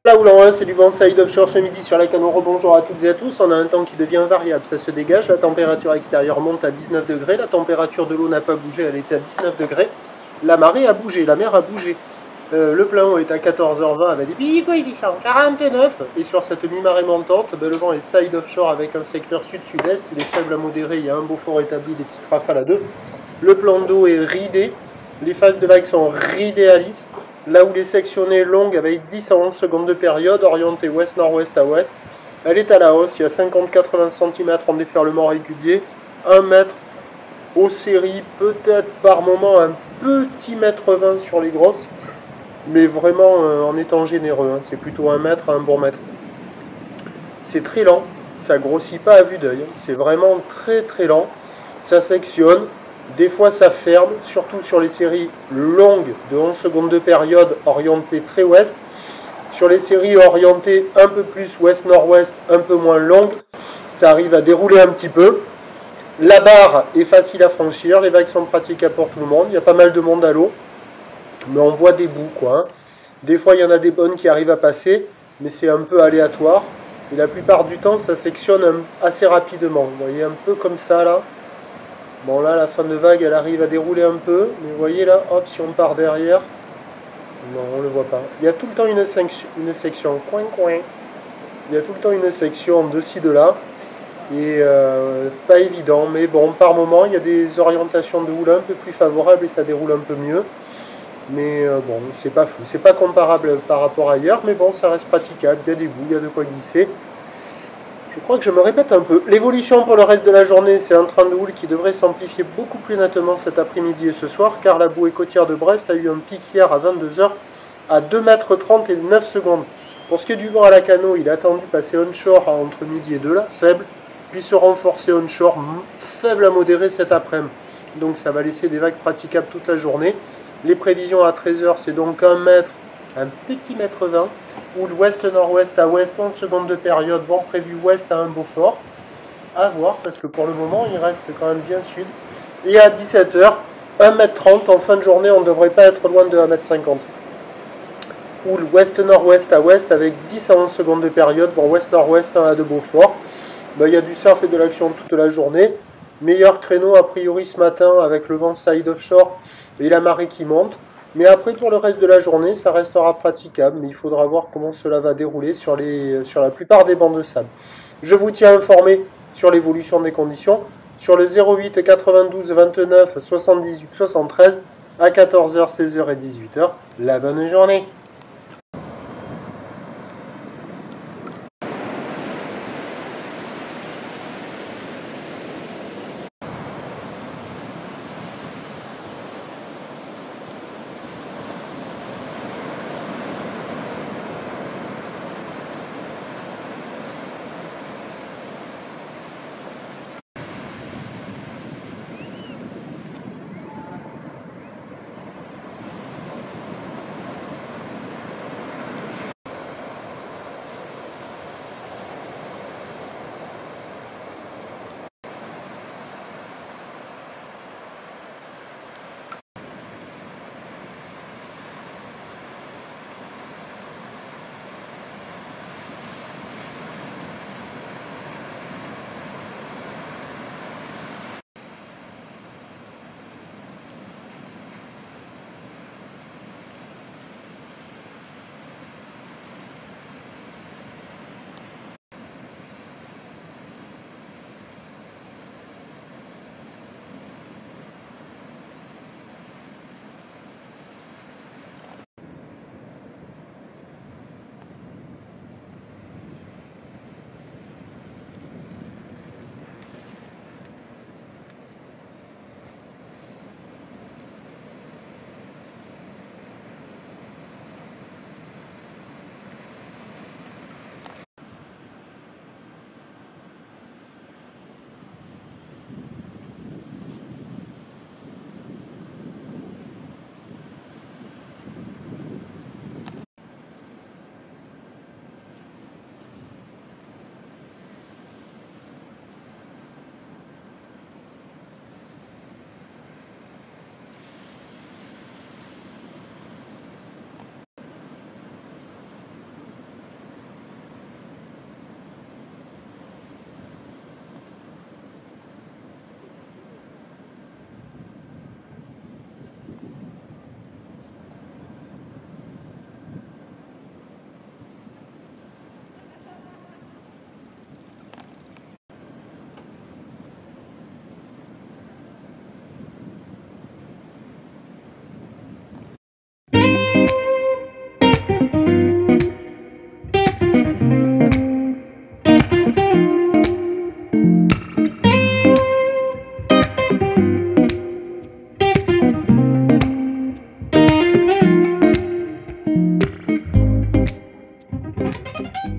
Là où l'on a, c'est du vent side offshore ce midi sur la Canot. Bonjour à toutes et à tous. On a un temps qui devient variable, ça se dégage. La température extérieure monte à 19 degrés. La température de l'eau n'a pas bougé, elle était à 19 degrés. La marée a bougé, la mer a bougé. Le plein eau est à 14h20 avec des pics coefficients 49. Et sur cette mi-marée montante, le vent est side offshore avec un secteur sud-sud-est. Il est faible à modéré, il y a un beau fort établi, des petites rafales à deux. Le plan d'eau est ridé. Les phases de vagues sont ridées à lisse. Là où les sectionnées longues avec 10 à 11 secondes de période, orientée ouest-nord-ouest à ouest, elle est à la hausse. Il y a 50-80 cm en déferlement régulier, 1 mètre aux séries, peut-être par moment un petit mètre 20 sur les grosses, mais vraiment en étant généreux, hein. C'est plutôt 1 mètre à un bon mètre. C'est très lent, ça grossit pas à vue d'œil, hein. C'est vraiment très très lent, ça sectionne. Des fois ça ferme, surtout sur les séries longues de 11 secondes de période orientées très ouest. Sur les séries orientées un peu plus ouest-nord-ouest, un peu moins longues, ça arrive à dérouler un petit peu. La barre est facile à franchir, les vagues sont praticables pour tout le monde, il y a pas mal de monde à l'eau, mais on voit des bouts quoi, hein. Des fois il y en a des bonnes qui arrivent à passer, mais c'est un peu aléatoire. Et la plupart du temps ça sectionne assez rapidement, vous voyez un peu comme ça là. Bon là la fin de vague elle arrive à dérouler un peu, mais vous voyez là, hop, si on part derrière, non on ne le voit pas. Il y a tout le temps une section coin coin, il y a tout le temps une section de ci de là, et pas évident, mais bon par moment il y a des orientations de houle un peu plus favorables et ça déroule un peu mieux. Mais bon, c'est pas fou, c'est pas comparable par rapport à ailleurs, mais bon ça reste praticable, il y a des bouts, il y a de quoi glisser. Je crois que je me répète un peu. L'évolution pour le reste de la journée, c'est un train de houle qui devrait s'amplifier beaucoup plus nettement cet après-midi et ce soir, car la bouée côtière de Brest a eu un pic hier à 22h à 2,30 m et 9 secondes. Pour ce qui est du vent à la Canot, il est attendu passer onshore entre midi et 2 là, faible, puis se renforcer onshore, faible à modéré cet après-midi. Donc ça va laisser des vagues praticables toute la journée. Les prévisions à 13h, c'est donc 1 mètre, un petit mètre 20. Ou l'ouest-nord-ouest à ouest, 11 secondes de période, vent prévu ouest à un Beaufort. À voir, parce que pour le moment, il reste quand même bien sud. Et à 17h, 1,30 m. En fin de journée, on ne devrait pas être loin de 1,50 m. Ou l'ouest-nord-ouest à ouest, avec 10 à 11 secondes de période, vent ouest-nord-ouest à de Beaufort. Il y a du surf et de l'action toute la journée. Meilleur créneau, a priori, ce matin, avec le vent side offshore et la marée qui monte. Mais après, pour le reste de la journée, ça restera praticable, mais il faudra voir comment cela va dérouler sur la plupart des bancs de sable. Je vous tiens informé sur l'évolution des conditions sur le 08 92 29 78 73 à 14h, 16h et 18h. La bonne journée! Merci.